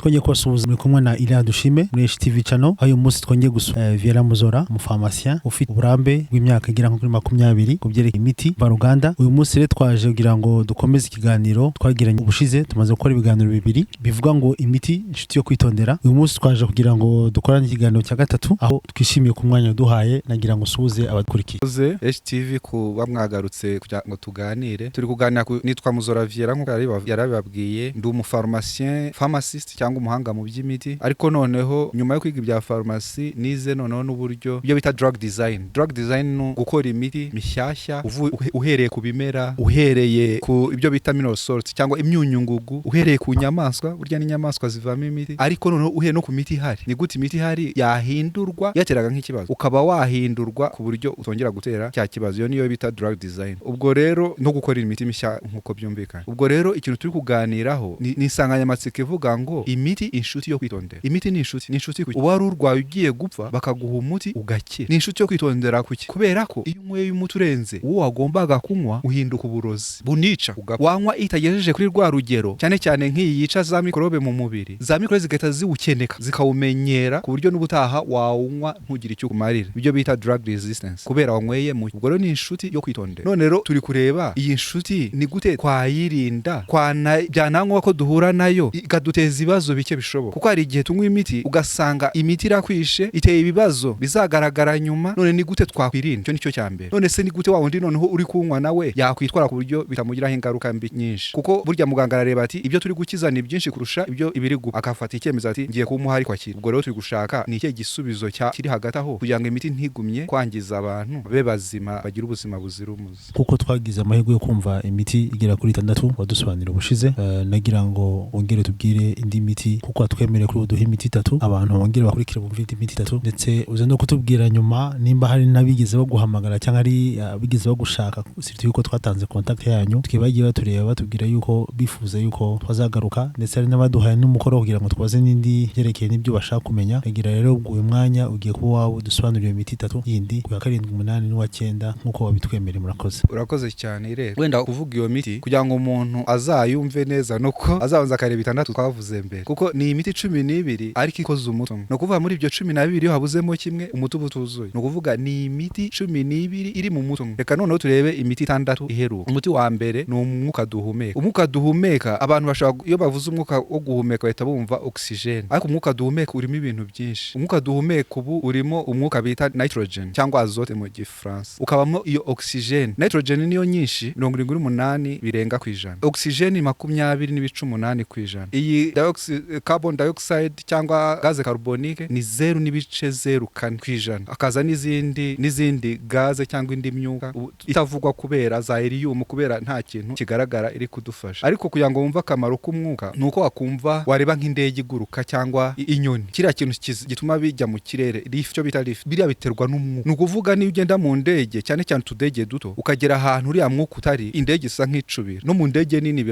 twongeye kubasuhuza muri kumwe na Ilia Dushime muri HTV channel. Aho uyu munsi twongeye gusura Viera Muzora, umupharmacien ufite uburambe bw'imyaka igera kuri 20 kubyerekeye imiti mvaruganda. Uyu munsi rero twaje kugira ngo dukomeze ikiganiro twagiranye ubushize. Tumaze gukora ibiganiro bibiri bivuga ngo imiti inshuti yo kwitondera. Uyu munsi twaje kugira ngo dukorane ikiganiro cya gatatu, aho twishimiye ku mwanya duhaye nagira ngo suhuze abadukurikiye. HTV kuba mwagarutse kugira ngo tuganire. Turi kuganira nitwa Muzora Viera nk'uko yarabibabwiye. Ndi umupharmacien, pharmacist cyangwa umuhanga mu by'imiti, ariko noneho nyuma yo kwiga ibya pharmacy nize noneho n'uburyo ibyo bita drug design. Drug design no gukora imiti mishyashya uhereye ku bimera, uhereye ku ibyo bita mineral salts cyangwa imyunyungugu, uhereye ku nyamaswa, burya n'inyamaswa zivamo imiti, ariko noneho uhereye no ku miti ihari. Ni gute imiti ihari yahindurwa yateraga nk'ikibazo ukaba wahindurwa ku buryo utongera gutera cya kibazo. Iyo niyo bita drug design. Ubwo rero no gukora imiti mishya nkuko byumvikana. Ubwo rero ikintu turi kuganiraho ni insanganyamatsiko ivuga ngo imiti inshuti yo kwitondera. Imiti ni inshuti kuki uba urwaye ugiye gupfa bakaguha umuti ugakira. Ni inshuti yo kwitondera kuki kubera ko iyo unyweye umuti urenze uwo wagombaga kunywa uhinduka uburozi bunica wanywa itagejeje kuri rwa rugero, cyane cyane nk'iyi yica za mikorobe mu mubiri. Za mikorobe zigahita ziwukeneka zikawumenyera ku buryo n'ubutaha wawunywa ntugire icyo kumarira. Ibyo bita drug resistance kubera wanyweye mu. Ubwo rero ni inshuti yo kwitondera. None rero turi kureba iyi inshuti ni gute twayirinda, byanangwa ko duhura nayo ikaduteza ibibazo bike bishoboka. Kuko hari igihe tunywa imiti ugasanga imiti irakwishe, iteye ibibazo bizagaragara nyuma. None ni gute twakwirinda? Cyo nicyo cya mbere. None se ni gute wa wundi noneho uri kunywa nawe yakwitwara ku buryo bitamugiraho ingaruka mbi nyinshi? Kuko burya muganga arareba ati ibyo turi gukiza ni byinshi kurusha ibyo ibiri gupfa, akafata icyemezo ati ngiye kumuha ariko akira. Ubwo rero turi gushaka ni ikihe gisubizo kiri hagati aho kugira ngo imiti ntigumye kwangiza abantu be bazima bagira ubuzima buzira umuze. Kuko twagize amahirwe yo kumva imiti igera kuri 6 wadusobanurira ubushize, nagira ngo wongere tubwire indi miti kuko atwemereye kuri uduha imiti 3 abantu bongere bakurikira bumvira imiti 3, ndetse uze no kutubwira nyuma nimba hari nabigize baguhamagara cyangwa ari bigize bagushaka, sirtu yuko twatanze contact yanyu twibagiye batureba batubwira yuko bifuza yuko twazagaruka, ndetse hari n'abaduhaye n'umukoro kugira ngo twaze n'indi yerekeye n'ibyo bashaka kumenya. Agira rero ubwo uyu mwanya ugiye kuba wawe dusobanurira imiti 3 yindi ku ya 7, 8 n'uwa 9 nkuko wabitwemereye. Urakoze cyane rero. Wenda kuvuga iyo miti kugira ngo umuntu azayumve neza nuko azabanza akareba 6 twavuze mbere, kuko ni imiti 12 ariko ikoze umuti umwe. No kuvuga muri ibyo 12 iyo habuzemo kimwe umuti utuzuye. No kuvuga ni imiti 12 iri mu muti umwe. Reka noneho turebe imiti 6 iheruka. Umuti wa mbere ni umwuka duhumeka. Umwuka duhumeka abantu bashaka iyo bavuze umwuka wo guhumeka bahita bumva oxygen, ariko umwuka duhumeka urimo ibintu byinshi. Umwuka duhumeka ubu urimo umwuka bita nitrogen cyangwa azote mu gifaransa, ukabamo iyo oxygen. Nitrogen niyo nyinshi 78 birenga kwijana, oxygen 20.8 kwijana. Iyi carbon dioxide cyangwa gaze carbonique ni 0.04 kwijana. Akaza n'izindi gaze cyangwa indi myuka itavugwa kubera za helium, kubera nta kintu kigaragara iri kudufasha. Ariko kugira ngo wumva akamaro k'umwuka nuko wakumva wareba nk'indege iguruka cyangwa inyoni, kiriya kintu gituma bijya mu kirere, lift cyo bita lift, biriya biterwa n'umwuka. Ni kuvuga niyo ugenda mu ndege cyane cyane tudege duto ukagera ahantu uriya mwuka utari, indege isa nk'icubira. No mu ndege nini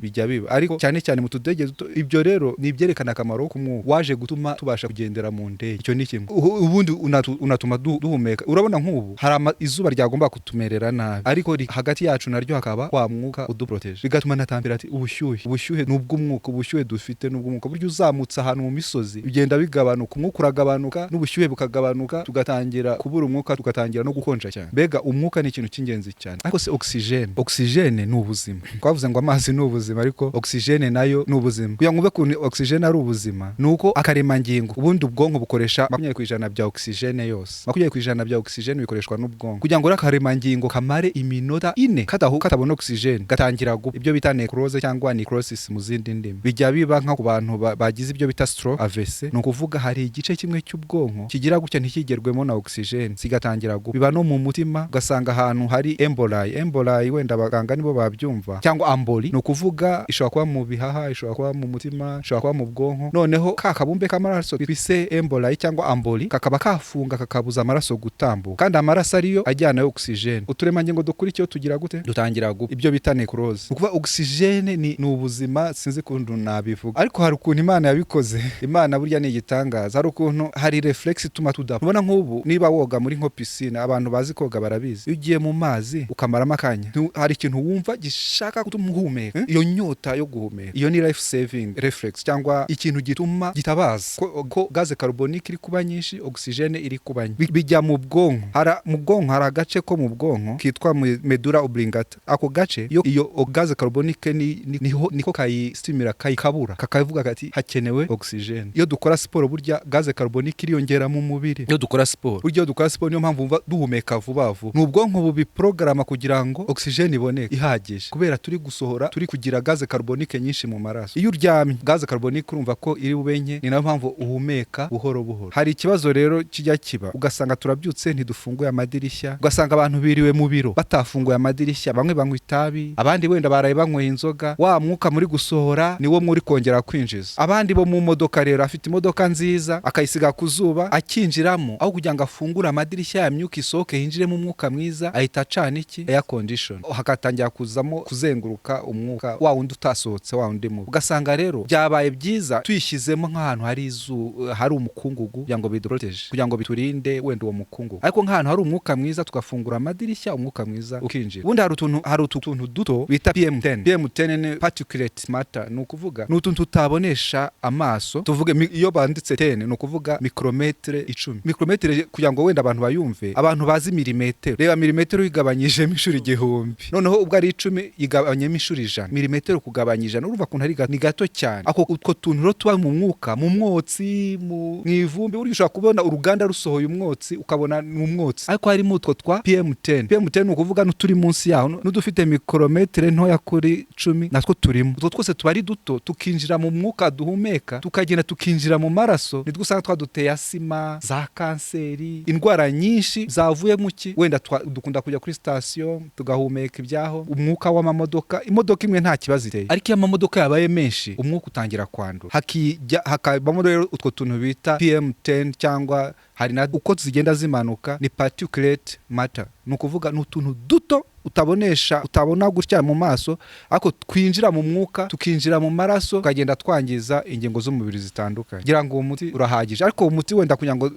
bijya biba, ariko cyane cyane mu tudege duto. Ibyo rero ni byerekana akamaro k'umwuka waje gutuma tubasha kugendera mu ndege. Icyo ni kimwe. Ubundi unatuma duhumeka. Urabona nk'ubu hari izuba ryagomba kutumerera nabi, ariko hagati yacu naryo hakaba kwa mwuka uduproteje, bigatuma natambira ati ubushyuhe n'ubw'umwuka. Ubushyuhe dufite n'ubw'umwuka. Buryo uzamutse ahantu mu misozi bigenda bigabanuka, umwuka uragabanuka n'ubushyuhe bukagabanuka, tugatangira kubura umwuka, tugatangira no gukonja cyane. Mbega umwuka ni ikintu cy'ingenzi cyane. Ariko se oxygen ni ubuzima. Twavuze ngo amazi ni ubuzima, ariko oxygen nayo ni ubuzima. Kugira ngo ube ku oxygen ari ubuzima nuko akaremangingo, ubundi ubwonko bukoresha 20% bya oxygen yose. 20% bya oxygen bikoreshwa n'ubwonko. Kugira ngo akaremangingo kamare iminota 4 katabona oxygen gatangira gupfa. Ibyo bita necrose cyangwa necrosis mu zindi ndimi. Bijya biba nka ku bantu bagize ibyo bita stroke, AVC. No kuvuga hari igice kimwe cy'ubwonko kigira gutya ntikigerwemo na oxygen sigatangira gupfa. Biba no mu mutima, ugasanga ahantu hari emboli wenda abaganga nibo babyumva, cyangwa amboli. No kuvuga ishobora kuba mu bihaha, ishobora kuba mu mutima, ishobora kuba mu bwonko. Noneho kabumbe k'amaraso twise emboli cyangwa amboli kakaba kafunga kakabuza amaraso gutambuka, kandi amaraso ariyo ajyana oxygen. Uturemangingo dukurikiyeho tugira gute? Dutangira gupfa. Ibyo bita necrose. No kuvuga oxygen ni ubuzima, sinzi kuntu nabivuga, ariko hari ukuntu Imana yabikoze. Imana burya ni igitangaza. Hari ukuntu hari reflex ituma tudapfa. Ubona nk'ubu niba woga muri nko piscine, abantu bazi koga barabizi, iyo ugiye mu mazi ukamaramo akanya hari ikintu wumva gishaka kutumuhumeka, iyo nyota yo guhumeka, iyo ni life saving reflex. box cyangwa ikintu gituma gitabaza ko gaze carbonique iri kuba nyinshi, oxygene iri kuba nke. Bijya mu bwonko, mu bwonko hari agace ko mu bwonko kitwa medulla oblongata. Ako gace iyo gaze carbonique niko kayistimira, kayikabura, kakavuga kati hakenewe oxygene. Iyo dukora siporo burya gaze carbonique iriyongera mu mubiri. Iyo dukora siporo niyo mpamvu duhumeka vuba vuba. N'ubwonko bubiprograma kugira ngo oxygene iboneke ihagije, kubera turi gusohora, turi kugira gaze carbonique nyinshi mu maraso. Iyo uryamye gaze carbonique urumva ko iri bubenye, ni nayo mpamvu uhumeka buhoro buhoro. Hari ikibazo rero kijya kiba, ugasanga turabyutse ntidufunguye amadirishya, ugasanga abantu biriwe mu biro batafunguye amadirishya, bamwe banywa itabi, abandi wenda baraye banyweye inzoga, wa mwuka muri gusohora niwo muri kongera kwinjiza. Abandi bo mu modoka rero, afite imodoka nziza akayisiga ku zuba, akinjiramo aho kugira ngo afungure amadirishya ya myuka isohoke hinjiremo umwuka mwiza, ahita acana iki air condition, hakatangira kuzamo kuzenguruka umwuka wa wundi utasohotse, wa wundi mu. Ugasanga rero byabaye byiza tuyishyizemo nk'ahantu hari umukungugu kugira ngo biduproteje, kugira ngo biturinde wenda uwo mukungugu. Ariko nk'ahantu hari umwuka mwiza tugafungura amadirishya, umwuka mwiza ukinjira. Ubundi hari utuntu duto bita PM10. PM10 ni particulate matter, ni ukuvuga ni utuntu tutabonesha amaso. Tuvuge iyo banditse 10 ni ukuvuga mikrometre 10. Mikrometre kugira ngo wenda abantu bayumve, abantu bazi milimetero, reba milimetero igabanyije inshuro 1000, noneho ubwo ari 10 igabanyemo inshuro 100. Milimetero kugabanya 100 urumva kuntu ari gato cyane. Ako utwo tuntu rero tuba mu mwuka, mu mwotsi, mu ivumbi, uri ushaka kubona uruganda rusohoye umwotsi ukabona mu mwotsi, ariko harimo utwo twa PM10. PM10 ni ukuvuga n'uturi munsi yaho, n'udufite mikrometre ntoya kuri 10 natwo turimo. Utwo twose tuba ari duto, tukinjira mu mwuka duhumeka, tukagenda tukinjira mu maraso, nitwo usanga twaduteye asima, za kanseri, indwara nyinshi zavuye mu ki. Wenda dukunda kujya kuri station tugahumeka ibyaho, umwuka w'amamodoka. Imodoka imwe nta kibazo iteye, ariko iyo amamodoka yabaye menshi umwuka utangira kwandura, hakabamo rero utwo tuntu bita PM10, cyangwa hari na uko zigenda zimanuka ni particulate matter. Ni ukuvuga n'utuntu duto utabona gutya mu maso, ariko twinjira mu mwuka, tukinjira mu maraso, tukagenda twangiza ingingo z'umubiri zitandukanye. Ngira ngo uwo muti urahagije, ariko uwo muti wenda kugira ngo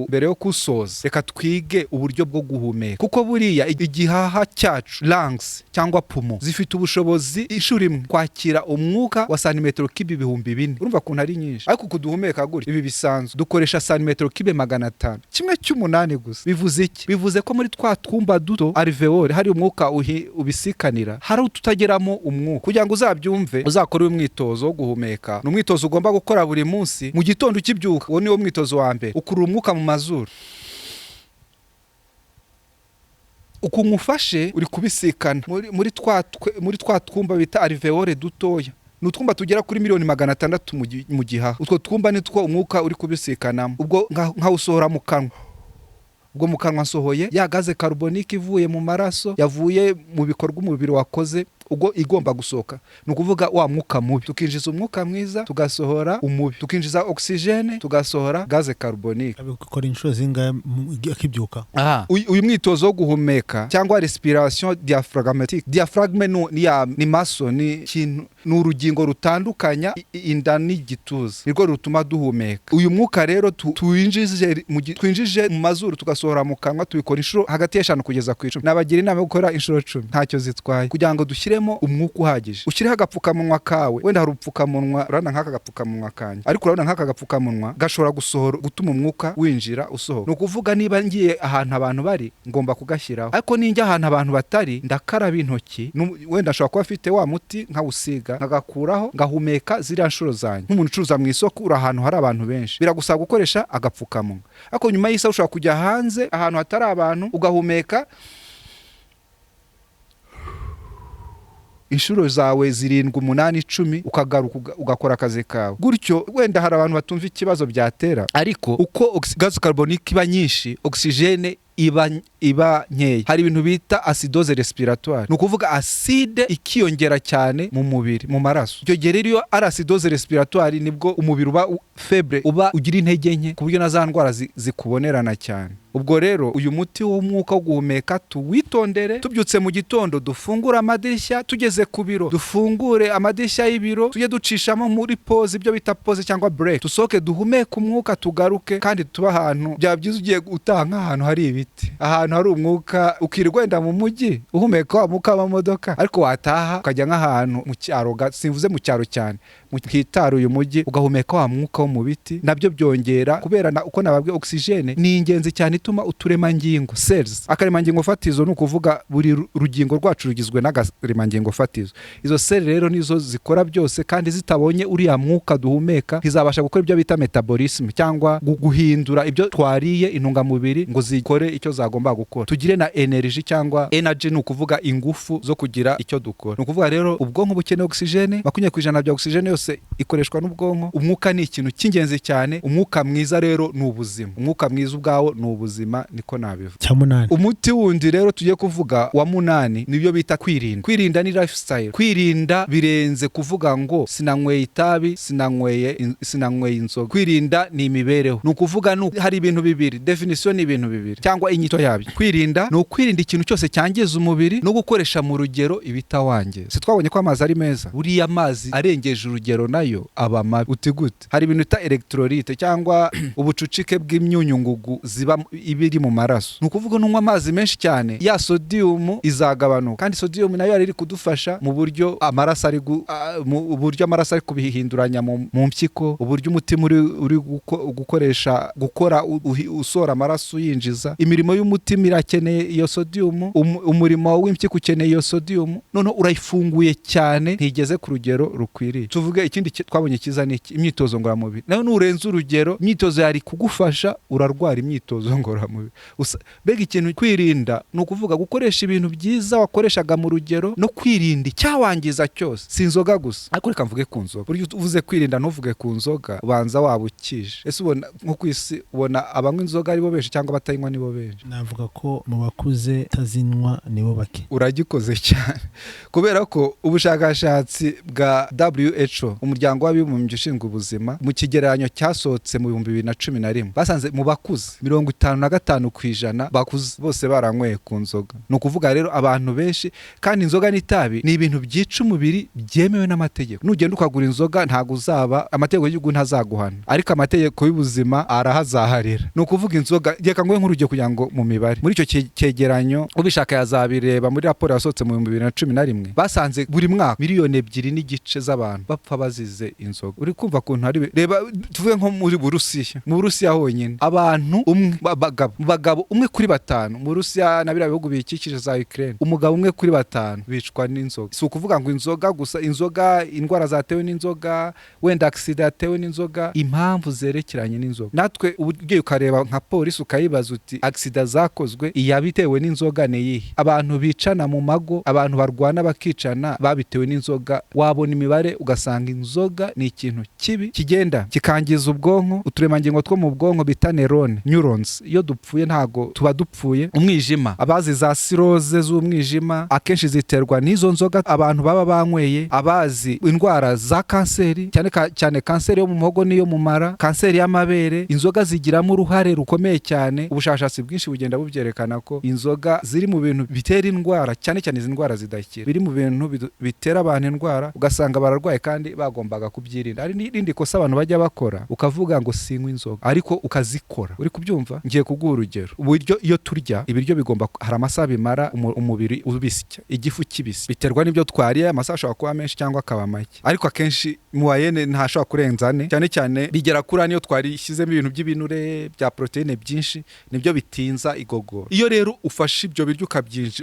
mbere yo kusoza, reka twige uburyo bwo guhumeka. Kuko buriya igihaha cyacu, lungs cyangwa pumo, zifite ubushobozi inshuro imwe kwakira umwuka wa santimetero kibe 4,000. Urumva kuntu ari nyinshi, ariko kuduhumeka gutya ibi bisanzwe dukoresha santimetero kibe 500, kimwe cy'umunani gusa. Bivuze iki? Bivuze ko muri twa twumba duto alveoli hari umwuka ubisikanira, hari ututageramo umwuka. Kugira ngo uzabyumve, uzakora umwitozo wo guhumeka. Ni umwitozo ugomba gukora buri munsi mu gitondo ukibyuka. Uwo niwo mwitozo wa mbere. Ukurura umwuka mu mazuru, ukumufashe uri kubisikana muri twa twumba bita alveoli dutoya. N'utwumba tugera kuri 600,000 mu gihaha. Utwo twumba nitwo umwuka uri kubisikanamo. Ubwo nkawusohora mu kanwa. Ubwo mu kanwa sohoye ya gaze carbonique ivuye mu maraso, yavuye mu bikorwa umubiri wakoze, ubwo igomba gusohoka. Ni ukuvuga wa mwuka mubi, tukinjiza umwuka mwiza, tugasohora umubi, tukinjiza oxygene, tugasohora gaze carbonique. Abikora inshuro zingahe akibyuka? Uyu mwitozo wo guhumeka cyangwa respiration diaphragmatique. Diaphragme ni maso, ni kintu, ni urugingo rutandukanya inda n'igituza, nirwo rutuma duhumeka. Uyu mwuka rero twinjije mu mazuru tugasohora mu kanwa, tubikora inshuro hagati ya 5 kugeza ku 10. Nabagira inama yo gukora inshuro 10, ntacyo zitwaye, kugira ngo dushyiremo umwuka uhagije. Ushyireho agapfukamunwa kawe, wenda hari upfukamunwa, urabona nk'aka gapfukamunwa kanje, ariko urabona nk'aka gapfukamunwa gashobora gutuma umwuka winjira usohoka. Ni ukuvuga niba ngiye ahantu abantu bari, ngomba kugashyiraho, ariko ninjya ahantu abantu batari, ndakaraba intoki, wenda ashobora kuba afite wa muti nkawusiga, nkagakuraho, ngahumeka ziriya nshuro zanjye. Nk'umuntu ucuruza mu isoko, uri ahantu hari abantu benshi, biragusaba gukoresha agapfukamunwa. Ariko nyuma y'isa ushobora kujya hanze ahantu hatari abantu, ugahumeka inshuro zawe 7, 8, 10, ukagaruka ugakora akazi kawe. Gutyo wenda hari abantu batumva ikibazo byatera, ariko uko gaze carbonique iba nyinshi, oxygene iba nkeya. Hari ibintu bita acidose respiratoire, ni ukuvuga acide ikiyongera cyane mu mubiri, mu maraso. Icyo gihe rero iyo ari acidose respiratoire nibwo umubiri uba faible, uba ugira intege nke, ku buryo na za ndwara zikubonerana cyane. Ubwo rero uyu muti w'umwuka wo guhumeka tuwitondere. Tubyutse mu gitondo dufungure amadirishya, tugeze ku biro dufungure amadirishya y'ibiro, tujye ducishamo muri pause, ibyo bita pause cyangwa break, tusohoke duhumeke umwuka, tugaruke. Kandi tuba ahantu byabyiza ugiye gutaha nk'ahantu hari ibiti, ahantu hari umwuka, ukirirwa wenda mu mujyi uhumeka wa mwuka w'amamodoka, ariko wataha ukajya nk'ahantu mu cyaro, simvuze mu cyaro cyane, hitaruye umujyi ugahumeka wa mwuka wo mu biti, nabyo byongera kubera uko nababwiye oxygene ni ingenzi cyane ituma uturemangingo cells, akaremangingo fatizo ni ukuvuga buri rugingo rwacu rugizwe n'akaremangingo fatizo. Izo cell rero nizo zikora byose, kandi zitabonye uriya mwuka duhumeka ntizabasha gukora ibyo bita metabolism cyangwa guhindura ibyo twariye intungamubiri ngo zikore icyo zagomba gukora, tugire na energy cyangwa energy ni ukuvuga ingufu zo kugira icyo dukora. Ni ukuvuga rero ubwonko bukeneye oxygene, 20% bya oxygene yose ikoreshwa n'ubwonko. Umwuka ni ikintu cy'ingenzi cyane. Umwuka mwiza rero ni ubuzima, umwuka mwiza ubwawo ni ubuzima, niko nabivuga. Cya munani, umuti wundi rero tugiye kuvuga wa munani nibyo bita kwirinda. Kwirinda ni lifestyle. Kwirinda birenze kuvuga ngo sinanyweye itabi, sinanyweye inzoga. Kwirinda ni imibereho, ni ukuvuga hari ibintu bibiri, definition ni ibintu bibiri cyangwa inyito yabyo. Kwirinda ni ukwirinda ikintu cyose cyangiza umubiri no gukoresha mu rugero ibitawangiza. Si twabonye ko amazi ari meza? Buriya amazi arengeje urugero nayo aba mabi. Uti gute? Hari ibintu bita electrolyte cyangwa ubucucike bw'imyunyungugu ziba ibiri mu maraso. Ni ukuvuga nunywa amazi menshi cyane, ya sodium izagabanuka, kandi sodium nayo ari kudufasha mu buryo amaraso ari kubihinduranya mu mpyiko, uburyo umutima uri gukora usora amaraso yinjiza. Imirimo y'umutima irakeneye iyo sodium, umurimo w'impyiko ukeneye iyo sodium, noneho urayifunguye cyane ntigeze ku rugero rukwiriye. Tuvuge ikindi twabonye kiza ni imyitozo ngororamubiri. Nayo nurenza urugero, imyitozo yari kugufasha urarwara imyitozo ngororamubiri. Mbega ikintu kwirinda ni ukuvuga gukoresha ibintu byiza wakoreshaga mu rugero no kwirinda icyawangiza cyose. Si inzoga gusa, ariko reka mvuge ku nzoga. Buryo uvuze kwirinda ntuvuge ku nzoga, ubanza wabukije. Ese ubona nko ku isi, ubona abanywa inzoga aribo benshi cyangwa abatayinywa nibo benshi? navuga ko mu bakuze tazinywa nibo bake. Uragikoze cyane, kubera ko ubushakashatsi bwa WHO, umuryango w'abibumbye ushinzwe ubuzima, mu kigereranyo cyasohotse mu 2011 basanze mu bakuze 55% bakuze bose baranyweye ku nzoga. Ni ukuvuga rero abantu benshi, kandi inzoga n'itabi ni ibintu byica umubiri byemewe n'amategeko. Nugenda ukagura inzoga ntago uzaba, amategeko y'igihugu ntazaguhana, ariko amategeko y'ubuzima arahazaharira. Ni ukuvuga inzoga, reka ngoye nk'urugero kugira ngo mu mibare, muri icyo cyegeranyo ubishaka yazabireba muri raporo yasohotse mu 2011, basanze buri mwaka 2.5 miliyoni z'abantu bapfa bazize inzoga. Uri kumva kuntu hari, reba tuvuge nko muri Burusiya, mu Burusiya honyine abantu bagabo umwe kuri 5 mu Burusiya na biriya bihugu bikikije za Ukraine, umugabo umwe kuri 5 bicwa n'inzoga. Si ukuvuga ngo inzoga gusa, inzoga, indwara zatewe n'inzoga, wenda accident yatewe n'inzoga, impamvu zerekeranye n'inzoga. Natwe ugiye ukareba nka polisi ukayibaza uti accident zakozwe iyabitewe n'inzoga ni yihe? Abantu bicana mu mago, abantu barwana bakicana babitewe n'inzoga. Wabona imibare ugasanga inzoga ni ikintu kibi kigenda kikangiza ubwonko, uturemangingo two mu bwonko bita neurons. Iyo dupfuye ntago tuba dupfuye. Umwijima, abazi za cirrhose z'umwijima akenshi ziterwa n'izo nzoga abantu baba banyweye. Abazi indwara za kanseri, cyane kanseri yo mu muhogo n'iyo mu mara, kanseri y'amabere, inzoga zigiramo uruhare rukomeye cyane. Ubushakashatsi bwinshi bugenda bubyerekana ko inzoga ziri mu bintu bitera indwara, cyane izi ndwara zidakira, biri mu bintu bitera abantu indwara, ugasanga bararwaye kandi bagombaga kubyirinda. Ari n'irindi kosa abantu bajya bakora, ukavuga ngo sinywa inzoga ariko ukazikora. Uri kubyumva? Ngiye kuguha urugero. Uburyo iyo turya ibiryo bigomba, hari amasaha bimara umubiri ubisya, igifu kibisi, biterwa n'ibyo twariye. Amasaha ashobora kuba menshi cyangwa akaba make, ariko akenshi mu wayene ntashobora kurenza 4, cyane bigera kuri 4 iyo twarishyizemo ibintu by'ibinure bya proteine byinshi, nibyo bitinza igogora. Iyo rero ufashe ibyo biryo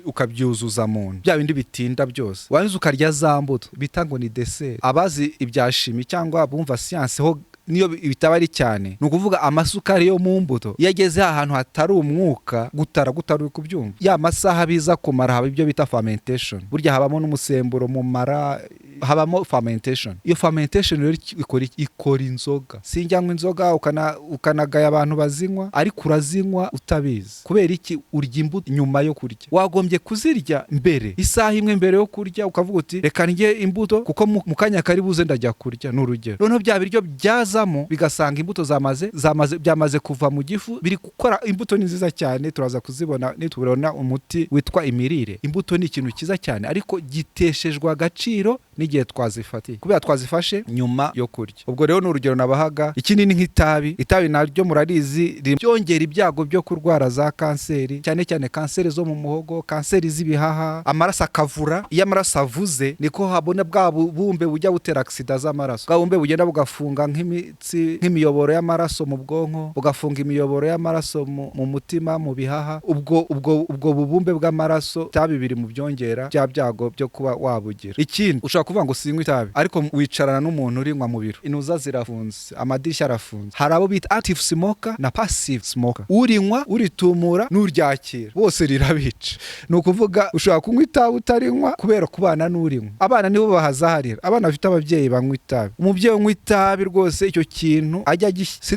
ukabyuzuza mu nda, bya bindi bitinda byose, wanze ukarya za mbuto bita ngo ni dessert. Abazi ibya shimi cyangwa bumva science ho niyo bitaba ari cyane, ni ukuvuga amasukari yo mu mbuto yageze ahantu hatari umwuka gutara uri kubyumva, ya masaha biza kumara haba ibyo bita fermentation. Burya habamo n'umusemburo mu mara, habamo fermentation. Iyo fermentation rero ikora inzoga. Sinjyanywa inzoga ukanagaya abantu bazinywa, ariko urazinywa utabizi. Kubera iki? Urya imbuto nyuma yo kurya. Wagombye kuzirya mbere, isaha imwe mbere yo kurya, ukavuga uti reka ndye imbuto kuko mu kanya kari buze ndajya kurya. N'urugero, noneho bya biryo byaza byazamo bigasanga imbuto byamaze kuva mu gifu, biri gukora imbuto ni nziza cyane, turaza kuzibona nitubona umuti witwa imirire. Imbuto ni ikintu cyiza cyane, ariko giteshejwe agaciro n'igihe twazifatiye, kubera twazifashe nyuma yo kurya. Ubwo rero ni urugero nabahaga. Ikindi ni nk'itabi. Itabi naryo murarizi byongera ibyago byo kurwara za kanseri, cyane cyane kanseri zo mu muhogo, kanseri z'ibihaha, amaraso akavura. Iyo amaraso avuze niko habona bwa bumbe bujya butera aksida z'amaraso, bwa bumbe bugenda bugafunga nk'imitsi, nk'imiyoboro y'amaraso mu bwonko, bugafunga imiyoboro y'amaraso mu mutima, mu bihaha. Ubwo bubumbe bw'amaraso itabi biri mu byongera bya byago byo kuba wabugira. Ikindi ushobora kuvuga ngo sinywa itabi, ariko wicarana n'umuntu urinywa mu biro, inuza zirafunze, amadirishya arafunze. Hari abo bita active smoker na passive smoker, urinywa, uritumura n'uryakira, bose rirabica. Ni ukuvuga ushobora kunywa itabi utarinywa kubera kubana n'urinywa. Abana nibo bahazaharira, abana bafite ababyeyi banywa itabi. Umubyeyi unywa itabi rwose icyo kintu ajya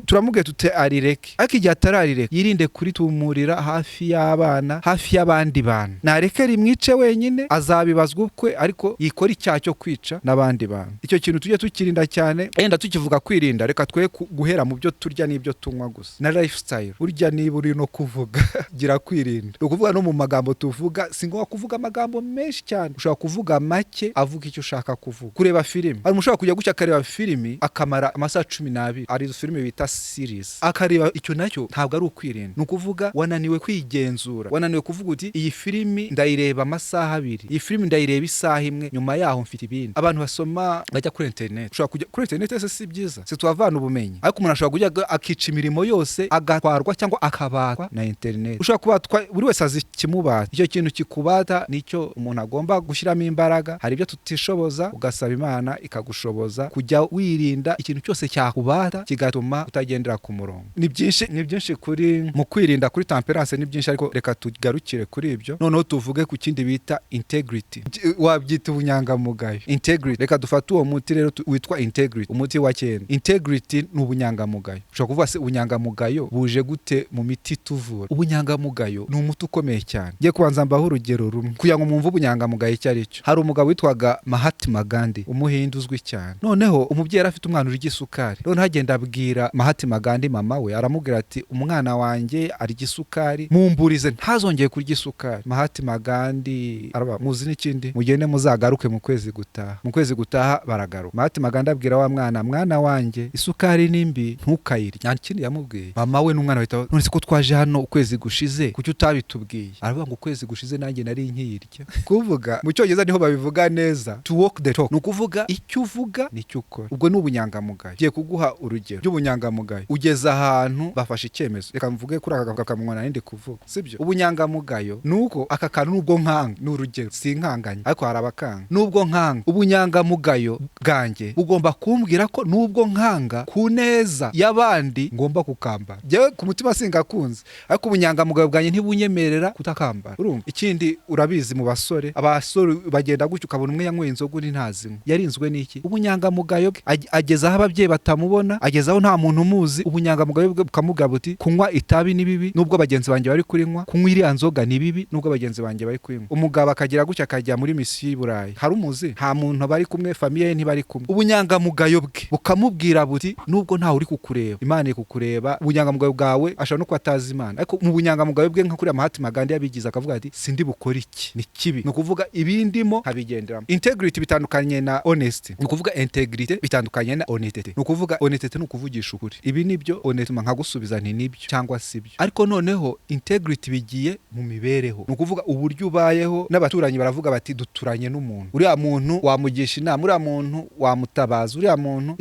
turamubwiye tute arireke, ariko igihe atararireka yirinde kuritumurira hafi y'abana, hafi y'abandi bantu. Nareke rimwice wenyine, azabibazwa ukwe, ariko yikora icyaha cyo kwica n'abandi bantu. Icyo kintu tujye tukirinda cyane. Enda tukivuga kwirinda, reka twe guhera mu byo turya n'ibyo tunywa gusa na lifestyle. Urya niba uri no kuvuga gira kwirinda. Ni ukuvuga no mu magambo tuvuga, si ngombwa kuvuga amagambo menshi cyane, ushobora kuvuga make avuga icyo ushaka kuvuga. Kureba filime, hari ushobora kujya gucya akareba filime akamara amasaha 12, ari izo filime bita series, akareba. Icyo nacyo ntabwo ari ukwirinda. Ni ukuvuga wananiwe kwigenzura, wananiwe kuvuga uti iyi filime ndayireba amasaha 2, iyi filime ndayireba isaha 1, nyuma yaho mfite ibindi. Abantu basoma bajya kuri internet, ushobora kujya kuri internet, ese si byiza, se twavana ubumenyi, ariko umuntu ashobora kujya akica imirimo yose, agatwarwa cyangwa akabatwa na internet. Ushobora kubatwa, buri wese azi kimubata. Icyo kintu kikubata nicyo umuntu agomba gushyiramo imbaraga. Hari ibyo tutishoboza, ugasaba Imana ikagushoboza kujya wirinda ikintu cyose cyakubata kigatuma utagendera ku murongo. Ni byinshi kuri mu kwirinda, kuri temperance ni byinshi, ariko reka tugarukire kuri ibyo. Noneho tuvuge ku kindi bita integrity, wabyita ubunyangamugayo. Integrity, reka dufate uwo muti rero witwa integrity, umuti wa cyenda. Integrity ni ubunyangamugayo. Ushobora kuvuga se ubunyangamugayo buje gute mu miti tuvura? Ubunyangamugayo ni umuti ukomeye cyane. Ngiye kubanza mbaho urugero rumwe kugira ngo mwumve ubunyangamugayo icyo ari cyo. Hari umugabo witwaga Mahatma Gandhi, umuhinde uzwi cyane. Noneho umubyeyi yari afite umwana urya isukari. Noneho agenda abwira Mahatma Gandhi mama we, aramubwira ati umwana wanjye arya isukari, mumburize ntazongeye kurya isukari. Mahatma Gandhi araba muzi n'ikindi, mugende muzagaruke mu kwezi gutaha. Mu kwezi gutaha baragaruka. Mahatma Gandhi abwira wa mwana wanjye isukari nimbi ntukayirye. Nta kindi yamubwiye. Mama we n'umwana bahita, none se ko twaje hano ukwezi gushize kuki utabitubwiye? Aravuga ngo ukwezi gushize nanjye nari nkiyirya. Kuvuga mu Cyongereza niho babivuga neza, to walk the talk. Ni ukuvuga icyo uvuga nicyo ukora. Ubwo ni ubunyangamugayo. Ngiye kuguha urugero by'ubunyangamugayo. Ugeze ahantu bafashe icyemezo, reka mvuge kuri aka kamunwa nari ndi kuvuga, sibyo? Ubunyangamugayo nuko aka kantu nubwo nkanga, ni urugero sinkanganya, ariko hari abakanga. Nubwo nkanga, ubunyangamugayo bwanjye ugomba kumbwira ko nubwo nkanga ku neza y'abandi ngomba kukambara. Jewe ku mutima singakunze, ariko ubunyangamugayo bwanjye ntibunyemerera kutakambara. Urumva? Ikindi urabizi mu basore, abasore bagenda gutyo ukabona umwe yanyweye inzoga undi ntazinywa. Yarinzwe n'iki? Ubunyangamugayo bwe. Ageze aho ababyeyi batamubona, ageze aho nta muntu umuzi. Ubunyangamugayo bwe bukamubwira buti kunywa itabi ni bibi nubwo bagenzi banjye bari kurinywa, kunywa iriya nzoga ni bibi nubwo bagenzi banjye bari kurinywa. Umugabo akagira gutya akajya muri misiyo i Burayi, hari umuzi, nta muntu bari kumwe, famiye ye ntibari kumwe. Ubunyangamugayo bwe bukamubwira buti nubwo ntawe uri kukureba, Imana iri kukureba. Ubunyangamugayo bwawe ashobora no kwataza Imana, ariko mu bunyangamugayo bwe nka kuri Mahatma Gandhi yabigize, akavuga ati sindi bukora iki, ni kibi. Ni ukuvuga ibindimo nkabigenderamo. Integrity bitandukanye na honesty. Ni ukuvuga integrity bitandukanye na honesty. Ni ukuvuga honesty ni ukuvugisha ukuri. Ibi nibyo, honesty nkagusubiza nti nibyo cyangwa sibyo. Ariko noneho integrity bigiye mu mibereho. Ni ukuvuga uburyo ubayeho, n'abaturanyi baravuga bati duturanye n'umuntu, uriya muntu wamugisha inama, uriya muntu wamutabaza, uriya muntu.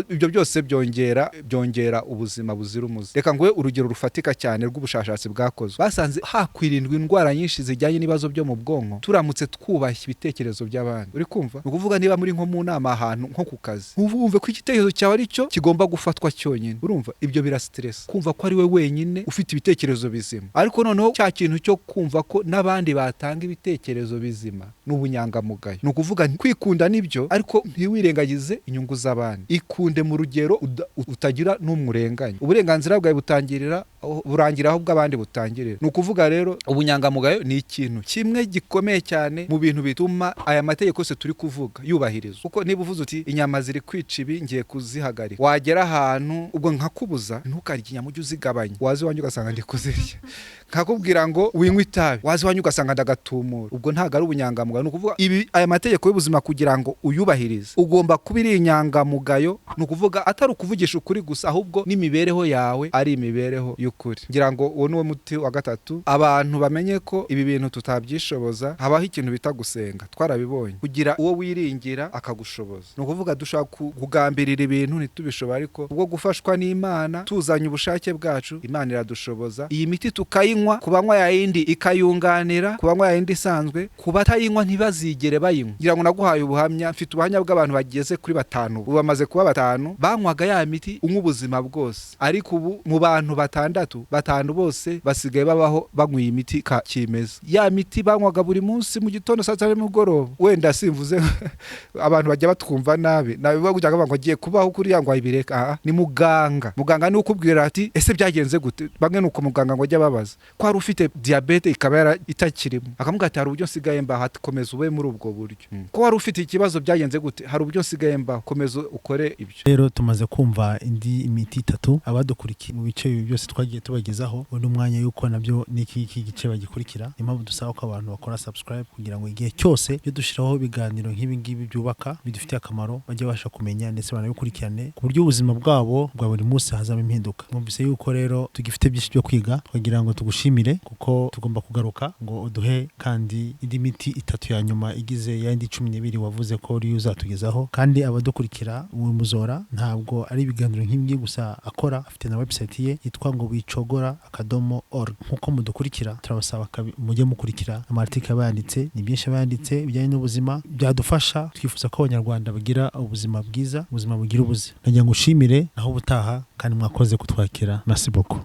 Ibyo byose byongera ubuzima buzira umuze. Reka nguhe urugero rufatika cyane rw'ubushakashatsi bwakozwe. Basanze hakwirindwa indwara nyinshi zijyanye n'ibibazo byo mu bwonko turamutse twubashye ibitekerezo by'abandi. Uri kumva? Ni ukuvuga niba muri nko mu nama ahantu nko ku kazi, wumve ko igitekerezo cyawe ari cyo kigomba gufatwa cyonyine. Urumva? Ibyo birastress, kumva ko ari we wenyine ufite ibitekerezo bizima. Ariko noneho cya kintu cyo kumva ko n'abandi batanga ibitekerezo bizima ni ubunyangamugayo. Ni ukuvuga kwikunda nibyo, ariko ntiwirengagize inyungu z'abandi. Ikunde mu rugero utagira n'umurenganya. Uburenganzira bwawe butangirira burangira aho bw'abandi butangirira. Ni ukuvuga rero ubunyangamugayo ni ikintu kimwe gikomeye cyane mu bintu bituma aya mategeko yose turi kuvuga yubahirizwa. Kuko niba uvuze uti inyama ziri kwica ibi ngiye kuzihagarika, wagera ahantu ubwo nkakubuza ntukarye inyama ujye uzigabanya, wazi wanyu ugasanga ndi kuzirya, nkakubwira ngo winywe itabi, wazi wanyu ugasanga ndagatumura, ubwo ntago ari ubunyangamugayo. Ni ukuvuga aya mategeko y'ubuzima kugira ngo uyubahirize ugomba kuba iri inyangamugayo. Ni ukuvuga atari ukuvugisha ukuri gusa, ahubwo n'imibereho yawe ari imibereho y'ukuri. Ngira ngo uwo ni wo muti wa gatatu, abantu bamenye ko ibi bintu tutabyishoboza. Habaho ikintu bita gusenga, twarabibonye, kugira uwo wiringira akagushoboza. Ni ukuvuga dushaka kugambirira ibintu ntitubishobora, ariko ubwo gufashwa n'Imana tuzanye ubushake bwacu, Imana iradushoboza. Iyi miti tukayinywa, kubanywa yayindi ikayunganira, kubanywa yayindi isanzwe, kubatayinywa ntibazigere bayinywa. Ngira ngo naguhaye ubuhamya, mfite ubuhamya bw'abantu bageze kuri 5, ubu bamaze kuba 5 banywaga ya miti unywa ubuzima bwose, ariko ubu mu bantu 5 bose basigaye babaho banywa imiti kimeza. Ya miti banywaga buri munsi mu gitondo saa 7 mugoroba, wenda simvuze abantu bajya batwumva nabi nabibagujyaga ngo agiye kubaho kuri yangwa ibireka. Ni muganga ni ukubwira ati ese byagenze gute. Bamwe nuko muganga ngo ajya babaza ko ari ufite diabete ikaba itakirimo, akamubwira ati hari uburyo nsigaye mbaho, ati komeza ube muri ubwo buryo. Ko wari ufite ikibazo byagenze gute, hari uburyo nsigaye mbaho, komeza ukore ibyo. Rero tumaze kumva indi imiti 3 abadukurikiye mu bice byose twagiye tubagezaho. Uno mwanya yuko nabyo niki gice bagikurikira, impamvu dusaba ko abantu bakora subscribe kugira ngo igihe cyose byo dushiraho ibiganiro nk'ibi ngibi byubaka bidufitiye akamaro bajye basha kumenya ndetse banabikurikirane ku buryo ubuzima bwabo bwa buri munsi hazaba impinduka. Mwumvise yuko rero tugifite byinshi byo kwiga, kugira ngo tugushimire kuko tugomba kugaruka ngo uduhe kandi indi miti 3 ya nyuma igize yandi 12 wavuze ko uri uzatugezaho. Kandi abadukurikira mu Muzora ntabwo ari ibiganiro nk'imwe gusa akora, afite na website ye yitwa ngo wicogora.org. nkuko mudukurikira turabasaba mujye mukurikira amarticle bayanditse, ni byinshi bayanditse bijyanye n'ubuzima byadufasha. Twifuza ko abanyarwanda bagira ubuzima bwiza, ubuzima bugira ubuzima. Nagira ngo ushimire naho ubutaha kandi mwakoze kutwakira. Merci beaucoup.